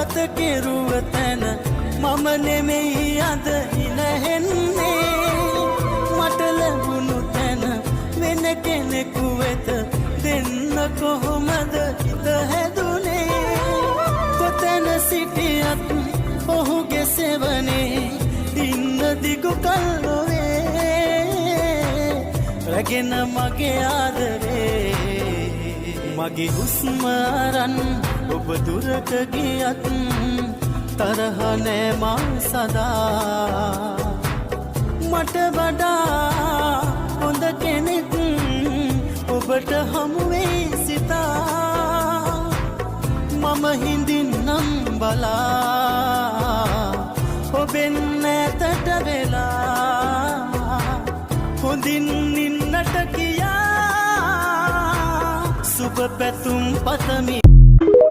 ගත කෙරුව තැන මම නෙමෙයි අද ඉනහෙන්නේ මට ලැබුණු තැන වෙන කෙනෙකු වෙත දෙන්න කොහොමද හිත හැදුනේ කොතැන සිටියත් ඔහුගේ සෙවනේ දින්න දිගු කල් නොවේ රැගෙන මගේ ආදරේ මගේ හුස්ම අරන් ඔබ දුරට ගියත් තරහ නෑ මා සදා මට වඩා හොඳ කෙනෙක් ඔබට හමුවේ සිතා මම හිඳින්නම් බලා ඔබෙන් ඈතට වෙලා හොඳින් ඉන්නට කියා සුබ පැතුම් පතමි